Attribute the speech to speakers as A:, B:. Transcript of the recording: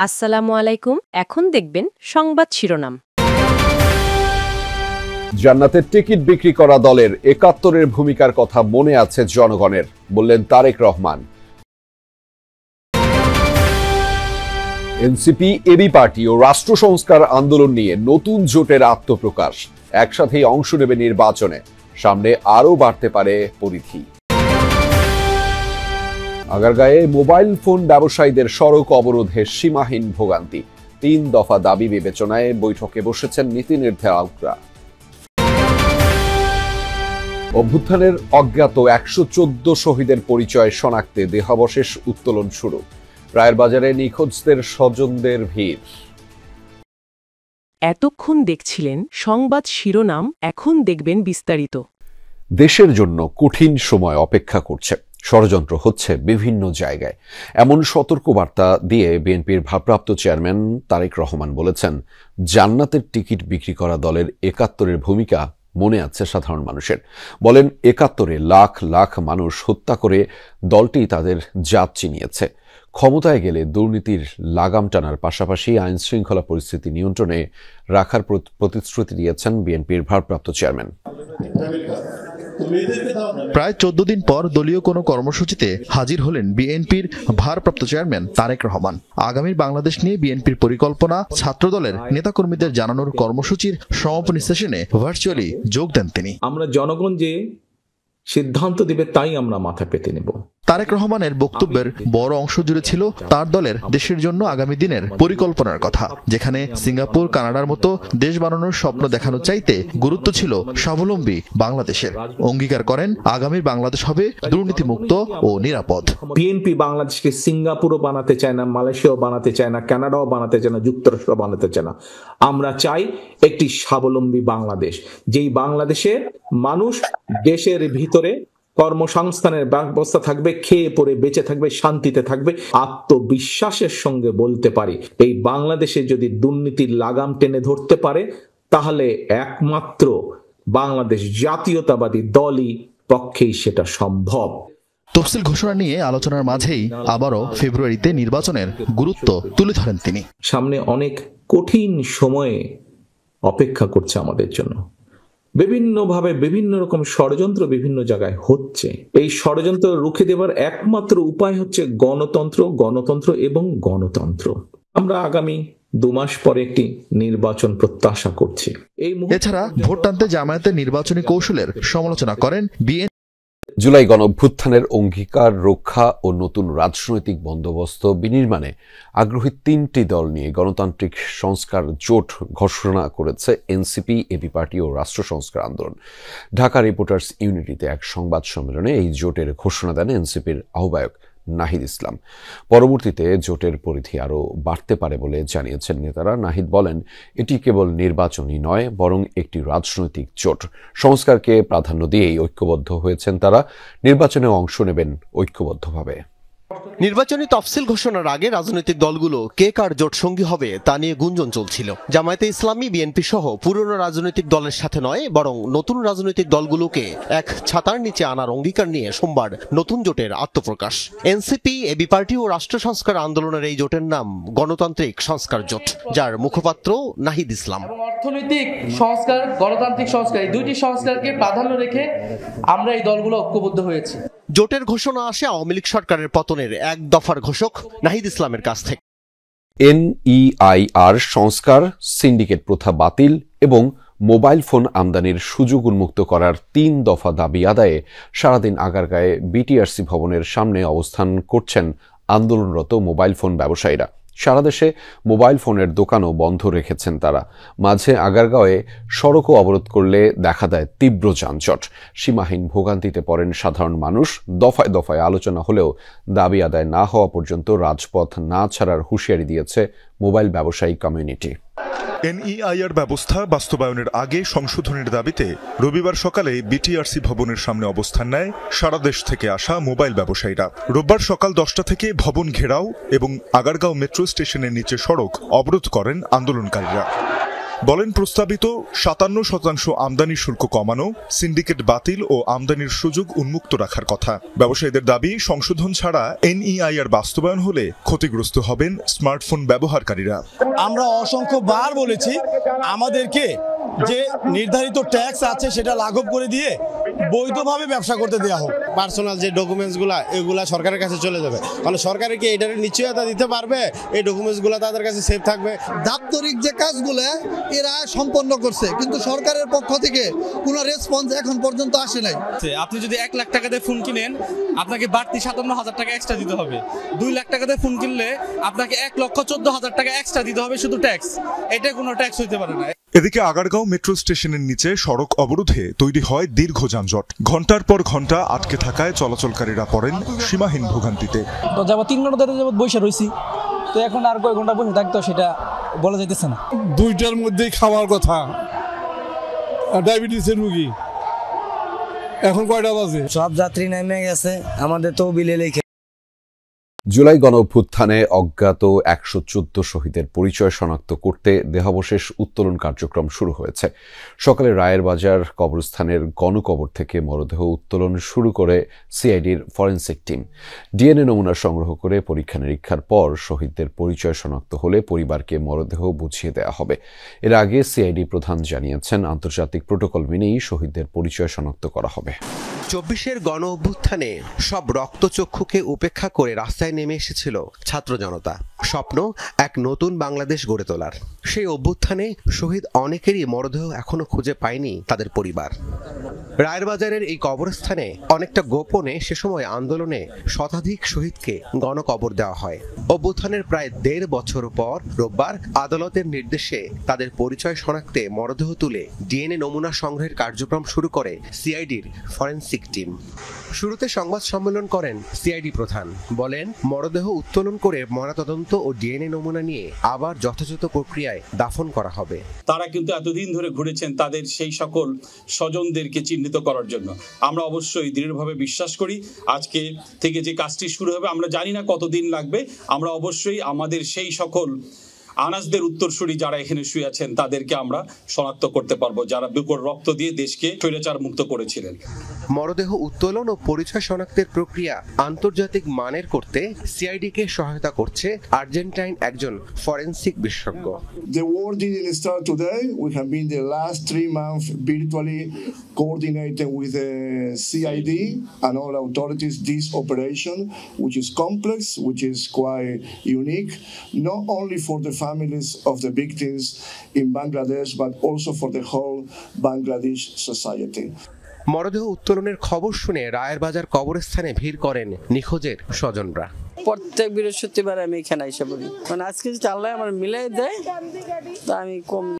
A: আসসালামু আলাইকুম। এখন দেখবেন সংবাদ শিরোনাম।
B: জান্নাতের টিকিট বিক্রি করা দলের ৭১-এর ভূমিকার কথা মনে আছে জনগণের, বললেন Tarique Rahman. NCP, AB party ও রাষ্ট্র সংস্কার আন্দোলন নিয়ে নতুন জোটের আত্মপ্রকাশ। একসাথেই অংশ নেবে নির্বাচনে, সামনে আরও বাড়তে পারে পরিধি। আগারগাঁয়ে মোবাইল ফোন ব্যবসায়ীদের সড়ক অবরোধে সীমাহীন ভোগান্তি। ৩ দফা দাবি বিবেচনায় বৈঠকে বসেছেন নীতি নির্ধারকরা। অভ্যুত্থানের অজ্ঞাত ১১৪ শহীদের পরিচয় শনাক্তে দেহাবশেষ উত্তোলন শুরু। রায়ের বাজারে নিখোঁজদের স্বজনদের ভিড়।
A: এতক্ষণ দেখছিলেন সংবাদ শিরোনাম, এখন দেখবেন বিস্তারিত।
B: দেশের জন্য কঠিন সময় অপেক্ষা করছে, ষড়যন্ত্র হচ্ছে বিভিন্ন জায়গায়। এমন সতর্কবার্তা দিয়ে বিএনপির ভারপ্রাপ্ত চেয়ারম্যান তারেক রহমান বলেছেন, জান্নাতের টিকিট বিক্রি করা দলের ৭১-এর ভূমিকা মনে আছে সাধারণ মানুষের। বলেন, ৭১-এ লাখ লাখ মানুষ হত্যা করে দলটি তাদের জাত চিনিয়েছে। ক্ষমতায় গেলে দুর্নীতির লাগাম টানার পাশাপাশি আইন শৃঙ্খলা পরিস্থিতি নিয়ন্ত্রণে রাখার প্রতিশ্রুতি দিয়েছেন বিএনপির ভারপ্রাপ্ত চেয়ারম্যান।
C: প্রায় ১৪ দিন পর দলীয় কোনো কর্মসূচিতে হাজির হলেন বিএনপির ভারপ্রাপ্ত চেয়ারম্যান তারেক রহমান। আগামীর বাংলাদেশ নিয়ে বিএনপির পরিকল্পনা ছাত্রদলের নেতাকর্মীদের জানানোর কর্মসূচির সমাপনী সেশনে ভার্চুয়ালি যোগ দেন তিনি।
D: আমরা জনগণ যে সিদ্ধান্ত দিবে তাই আমরা মাথা পেতে নেব।
C: তারেক রহমানের বক্তব্যের বড় অংশ জুড়ে ছিল তার দলের দেশের জন্য আগামী দিনের পরিকল্পনার কথা, যেখানে সিঙ্গাপুর, কানাডার মতো দেশ বানানোর স্বপ্ন দেখানো চাইতে গুরুত্ব ছিল স্বাবলম্বী বাংলাদেশের। অঙ্গীকার করেন আগামীর বাংলাদেশ হবে দুর্নীতিমুক্ত ও নিরাপদ।
D: বিএনপি বাংলাদেশকে সিঙ্গাপুরও বানাতে চায় না, মালয়েশিয়াও বানাতে চায় না, কানাডাও বানাতে চায় না, যুক্তরাষ্ট্র বানাতে চায় না। আমরা চাই একটি স্বাবলম্বী বাংলাদেশ, যেই বাংলাদেশের মানুষ দেশের ভিতরে কর্মসংস্থানের ব্যবস্থা থাকবে, খেয়ে পরে বেঁচে থাকবে, শান্তিতে থাকবে, আত্মবিশ্বাসের সঙ্গে বলতে পারি এই বাংলাদেশে যদি দুর্নীতির লাগাম টেনে ধরতে পারে তাহলে একমাত্র বাংলাদেশ জাতীয়তাবাদী দলই পক্ষেই সেটা সম্ভব।
C: তফসিল ঘোষণা নিয়ে আলোচনার মাঝেই আবারও ফেব্রুয়ারিতে নির্বাচনের গুরুত্ব তুলে ধরেন তিনি।
D: সামনে অনেক কঠিন সময়ে অপেক্ষা করছে আমাদের জন্য। বিভিন্নভাবে বিভিন্ন রকম ষড়যন্ত্র বিভিন্ন জায়গায় হচ্ছে। এই ষড়যন্ত্র রুখে দেবার একমাত্র উপায় হচ্ছে গণতন্ত্র, গণতন্ত্র এবং গণতন্ত্র। আমরা আগামী ২ মাস পরে একটি নির্বাচন প্রত্যাশা করছি।
C: এছাড়া ভোট টানতে জামায়াতের নির্বাচনী কৌশলের সমালোচনা করেন বিএনপি।
B: জুলাই গণঅভ্যুত্থানের অঙ্গীকার রক্ষা ও নতুন রাজনৈতিক বন্দোবস্ত বিনির্মাণে আগ্রহী ৩টি দল নিয়ে গণতান্ত্রিক সংস্কার জোট ঘোষণা করেছে এনসিপি, এবি পার্টি ও রাষ্ট্র সংস্কার আন্দোলন। ঢাকা রিপোর্টার্স ইউনিটিতে এক সংবাদ সম্মেলনে এই জোটের ঘোষণা দেন এনসিপির আহ্বায়ক নাহিদ ইসলাম। পরবর্তীতে জোটের পরিধি আরও বাড়তে পারে বলে জানিয়েছেন নেতারা। নাহিদ বলেন, এটি কেবল নির্বাচনী নয়, বরং একটি রাজনৈতিক জোট। সংস্কারকে প্রাধান্য দিয়েই ঐক্যবদ্ধ হয়েছেন তারা। নির্বাচনে অংশ নেবেন ঐক্যবদ্ধভাবে।
E: নির্বাচনী তফসিল ঘোষণার আগে রাজনৈতিক দলগুলো কে কার জোট সঙ্গী হবে তা নিয়ে গুঞ্জন চলছিল। জামায়াতে ইসলামী, বিএনপি সহ পুরনো রাজনৈতিক দলের সাথে নয়, বরং নতুন রাজনৈতিক দলগুলোকে এক ছাতার নিচে আনার অঙ্গীকার নিয়ে সোমবার নতুন জোটের আত্মপ্রকাশ। এনসিপি, এবি পার্টি ও রাষ্ট্র সংস্কার আন্দোলনের এই জোটের নাম গণতান্ত্রিক সংস্কার জোট, যার মুখপাত্র নাহিদ ইসলাম।
F: অর্থনৈতিক সংস্কার, গণতান্ত্রিক সংস্কার, এই দুইটি সংস্কারকে প্রাধান্য রেখে আমরা এই দলগুলো ঐক্যবদ্ধ হয়েছি।
E: জোটের ঘোষণা আসে আওয়ামী লীগ সরকারের পতনের ১ দফার ঘোষক নাহিদ ইসলামের কাছ থেকে।
B: এনইআইআর সংস্কার, সিন্ডিকেট প্রথা বাতিল এবং মোবাইল ফোন আমদানির সুযোগ উন্মুক্ত করার ৩ দফা দাবি আদায়ে সারাদিন আগারগাঁয়ে বিটিআরসি ভবনের সামনে অবস্থান করছেন আন্দোলনরত মোবাইল ফোন ব্যবসায়ীরা। সারা দেশে মোবাইল ফোনের দোকানও বন্ধ রেখেছেন তারা। মাঝে আগারগাঁওয়ে সড়কও অবরোধ করলে দেখা দেয় তীব্র যানজট। সীমাহীন ভোগান্তিতে পড়েন সাধারণ মানুষ। দফায় দফায় আলোচনা হলেও দাবি আদায় না হওয়া পর্যন্ত রাজপথ না ছাড়ার হুঁশিয়ারি দিয়েছে মোবাইল ব্যবসায়ী কমিউনিটি।
G: এনইআইআর ব্যবস্থা বাস্তবায়নের আগে সংশোধনের দাবিতে রবিবার সকালে বিটিআরসি ভবনের সামনে অবস্থান নেয় সারা দেশ থেকে আসা মোবাইল ব্যবসায়ীরা। রোববার সকাল 10টা থেকে ভবন ঘেরাও এবং আগারগাঁও মেট্রো স্টেশনের নিচে সড়ক অবরোধ করেন আন্দোলনকারীরা। বলেন প্রস্তাবিত 57% আমদানি শুল্ক কমানো, সিন্ডিকেট বাতিল ও আমদানির সুযোগ উন্মুক্ত রাখার কথা। ব্যবসায়ীদের দাবি, সংশোধন ছাড়া NEIR বাস্তবায়ন হলে ক্ষতিগ্রস্ত হবেন স্মার্টফোন ব্যবহারকারীরা।
H: আমরা অসংখ্য বার বলেছি আমাদেরকে যে নির্ধারিত ট্যাক্স আছে সেটা লাঘব করে দিয়ে বৈধভাবে ব্যবসা করতে দেওয়া হোক।
I: পার্সোনাল যে ডকুমেন্টসগুলো এগুলা সরকারের কাছে চলে যাবে, মানে সরকারের কি এটার নিশ্চয়তা দিতে পারবে এই ডকুমেন্টসগুলো তাদের কাছে সেফ থাকবে।
J: দাপ্তরিক যে কাজগুলো এরা সম্পন্ন করছে, কিন্তু সরকারের পক্ষ থেকে কোনো রেসপন্স এখন পর্যন্ত আসে নাই।
K: আপনি যদি 1 লাখ টাকা দিয়ে ফোন কিনেন, আপনাকে বাড়তি 57,000 টাকা এক্সট্রা দিতে হবে। 2 লাখ টাকা দিয়ে ফোন কিনলে আপনাকে 1,14,000 টাকা এক্সট্রা দিতে হবে শুধু ট্যাক্স। এটা কোনো ট্যাক্স হইতে পারে না।
G: এদিকে আগারগাঁও মেট্রো স্টেশনের নিচে সড়ক অবরোধে তৈরি হয় দীর্ঘ যানজট। ঘন্টার পর ঘন্টা আটকে থাকায় চলাচলকারীরা পড়েন সীমাহীন ভোগান্তিতে।
L: তো যাবত 3 ঘন্টা ধরে বসে রয়েছি, তো এখন আর কয় ঘন্টা বসে থাকতো সেটা বলা যাইতেছে না।
M: 2টার মধ্যেই খাওয়ার কথা, ডায়াবেটিসের রোগী। এখন কয়টা বাজে?
N: সব যাত্রী নেমে গেছে, আমাদের তহবিলে লিখে।
B: জুলাই গণঅভ্যুত্থানে অজ্ঞাত 114 শহীদের পরিচয় শনাক্ত করতে দেহাবশেষ উত্তোলন কার্যক্রম শুরু হয়েছে। সকালে রায়ের বাজার কবরস্থানের গণকবর থেকে মরদেহ উত্তোলন শুরু করে সিআইডির ফরেনসিক টিম। ডিএনএ নমুনা সংগ্রহ করে পরীক্ষা নিরীক্ষার পর শহীদদের পরিচয় শনাক্ত হলে পরিবারকে মরদেহ বুঝিয়ে দেওয়া হবে। এর আগে সিআইডি প্রধান জানিয়েছেন, আন্তর্জাতিক প্রোটোকল মেনেই শহীদদের পরিচয় শনাক্ত করা হবে।
E: 24-এর গণ অভ্যুত্থানে সব রক্তচক্ষুকে উপেক্ষা করে রাস্তায় নেমে এসেছিল ছাত্র জনতা। স্বপ্ন এক নতুন বাংলাদেশ গড়ে তোলার। সেই অভ্যুত্থানে শহীদ অনেকেরই মরদেহ এখনো খুঁজে পায়নি তাদের পরিবার। রায়ের বাজারের এই কবরস্থানে অনেকটা গোপনে সে সময় আন্দোলনে শতাধিক শহীদকে গণকবর দেওয়া হয়। অভ্যুত্থানের প্রায় 1.5 বছর পর রোববার আদালতের নির্দেশে তাদের পরিচয় শনাক্তে মরদেহ তুলে ডিএনএ নমুনা সংগ্রহের কার্যক্রম শুরু করে সিআইডির ফরেনসিক টিম। শুরুতে সংবাদ সম্মেলন করেন সিআইডি প্রধান। বলেন, মরদেহ উত্তোলন করে ময়নাতদন্ত ও ডিএনএ নমুনা নিয়ে আবার যথাযথ প্রক্রিয়ায় দাফন করা হবে।
O: তারা কিন্তু এতদিন ধরে ঘুরেছেন তাদের সেই সকল স্বজনদেরকে চিহ্নিত করার জন্য। আমরা অবশ্যই দৃঢ়ভাবে বিশ্বাস করি আজকে থেকে যে কাজটি শুরু হবে, আমরা জানি না কতদিন লাগবে, আমরা অবশ্যই আমাদের সেই সকল আনাসদের উত্তরসূরি যারা এখানে শুয়ে আছেন তাদেরকে আমরা শনাক্ত করতে পারবো, যারা বুকের রক্ত দিয়ে দেশকে স্বৈরাচার মুক্ত করেছিলেন।
E: মরদেহ উত্তোলন ও পরিচয় শনাক্তের প্রক্রিয়া আন্তর্জাতিক মানের করতে সিআইডিকে সহায়তা করছে আর্জেন্টাইন একজন ফরেনসিক বিশেষজ্ঞ।
P: The war didn't start today. We have been the last 3 months virtually coordinating with the CID and all authorities this operation, which is complex, which is quite unique, not only for the families of the victims in Bangladesh, but also for the whole Bangladesh society.
E: মরদেহ উত্তোলনের খবর শুনে রায়ের বাজার কবরস্থানে ভিড় করেন নিখোঁজের স্বজনরা।
Q: প্রত্যেক বৃহস্পতিবার আমি এখানে এসে বলি, মানে আজকে যদি আল্লাহ আমার মিলাই দেয় তা আমি কম